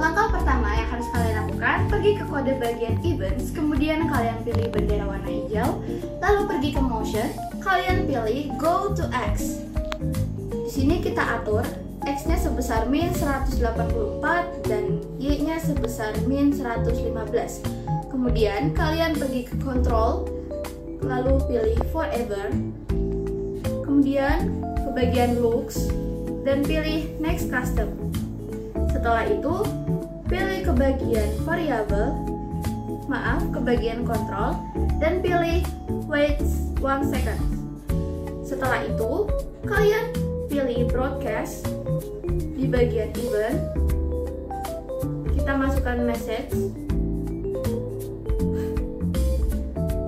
Langkah pertama yang harus kalian lakukan, pergi ke kode bagian events, kemudian kalian pilih bendera warna hijau, lalu pergi ke motion, kalian pilih go to X. Di sini kita atur X-nya sebesar min 184 dan Y-nya sebesar min 115. Kemudian kalian pergi ke control, lalu pilih forever, kemudian ke bagian looks dan pilih next custom. Setelah itu pilih ke bagian ke bagian control dan pilih wait 1 second. Setelah itu kalian pilih broadcast di bagian event, kita masukkan message,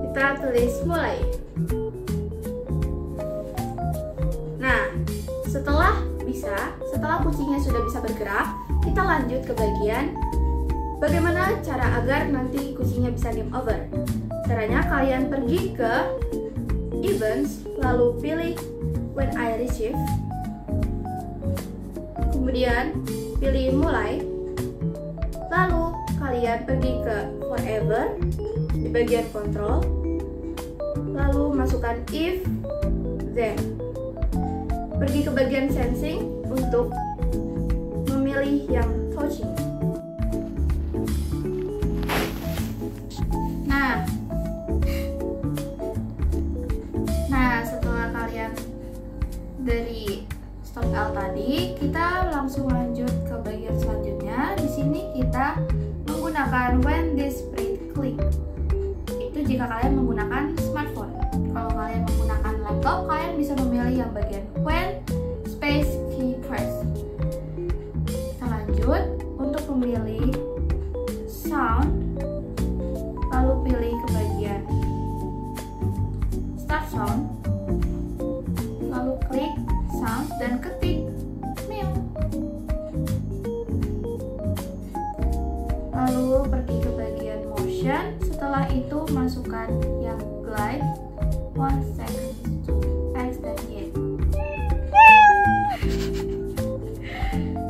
kita tulis mulai. Nah, setelah kucingnya sudah bisa bergerak, kita lanjut ke bagian bagaimana cara agar nanti kucingnya bisa game over. Caranya kalian pergi ke events, lalu pilih when I receive, kemudian pilih mulai, lalu kalian pergi ke forever di bagian control, lalu masukkan if then, pergi ke bagian sensing untuk memilih yang touching. Nah, setelah kalian dari stop L tadi, kita langsung lanjut ke bagian selanjutnya. Di sini kita menggunakan when display click. Itu jika kalian menggunakan smartphone. Kalau kalian menggunakan laptop, kalian bisa memilih yang bagian when space key press. Kita lanjut untuk memilih sound, lalu pilih ke bagian start sound, lalu klik sound dan ketik meow. Lalu pergi ke bagian motion, setelah itu masukkan yang glide 1 second to X dan Y.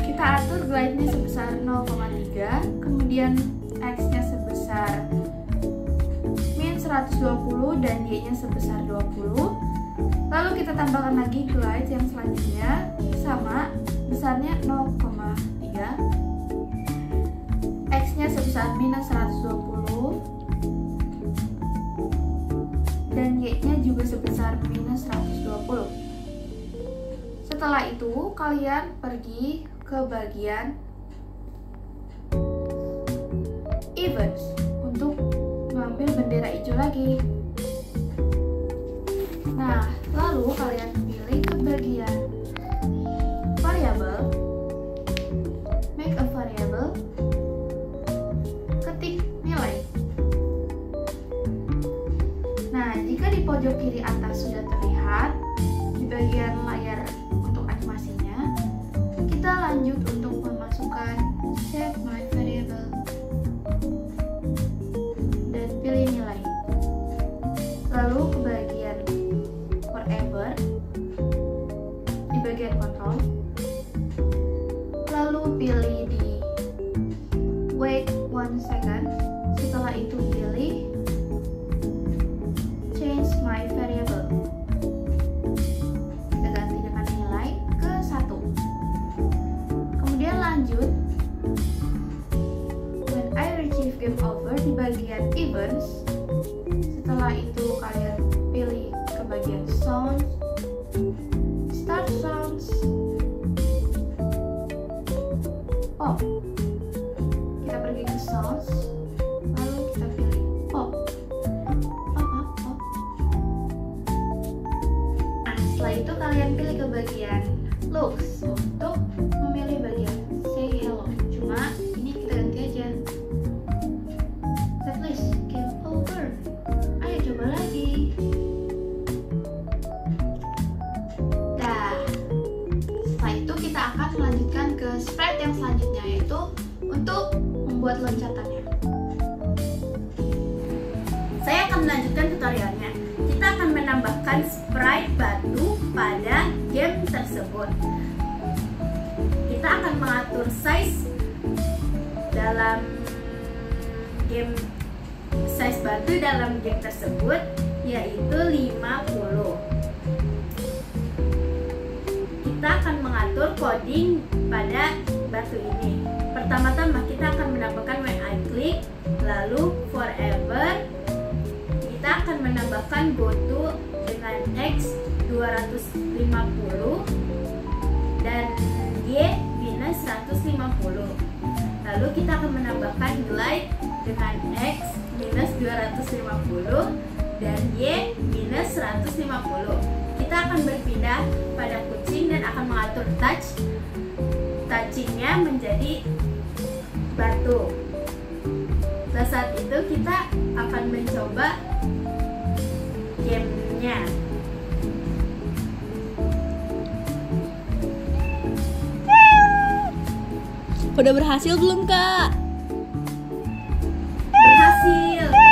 Kita atur glide-nya sebesar 0,3, kemudian X-nya sebesar min 120 dan Y-nya sebesar 20. Lalu kita tambahkan lagi glide yang selanjutnya sama, besarnya 0,3, X-nya sebesar minus 120 dan Y-nya juga sebesar minus 120. Setelah itu kalian pergi ke bagian events untuk mengambil bendera hijau lagi. Nah, lalu kalian pilih ke bagian variable, make a variable, ketik nilai. Nah, jika di pojok kiri atas sudah terlihat di bagian layar untuk animasinya, kita lanjut untuk memasukkan set my variable dan pilih nilai. Lalu ke bagian forever di bagian control, lalu pilih di wait 1 second. Setelah itu pilih change my variable, kita ganti dengan nilai ke 1. Kemudian lanjut when I retrieve game over di bagian events. Setelah itu kalian pilih ke bagian sound, start sounds, pop. Kita pergi ke sounds, lalu kita pilih pop. Pop. Nah, setelah itu kalian pilih ke bagian looks untuk memilih bagian say hello. Cuma ini kita ganti aja. Set list game over. Ayo coba lagi. Dah. Setelah itu kita akan melanjutkan ke sprite yang selanjutnya, yaitu untuk membuat loncatannya. Saya akan melanjutkan tutorialnya. Kita akan menambahkan sprite batu pada game tersebut. Kita akan mengatur size dalam game size batu dalam game tersebut yaitu 50. Kita akan mengatur coding pada batu ini. Pertama-tama kita akan menambahkan when I click, lalu forever kita akan menambahkan go to dengan X 250 dan Y minus 150. Lalu kita akan menambahkan glide dengan X minus 250 dan Y minus 150. Kita akan berpindah pada kucing dan akan mengatur touchingnya menjadi batu. Pada saat itu kita akan mencoba gamenya. Udah berhasil belum, Kak? Berhasil.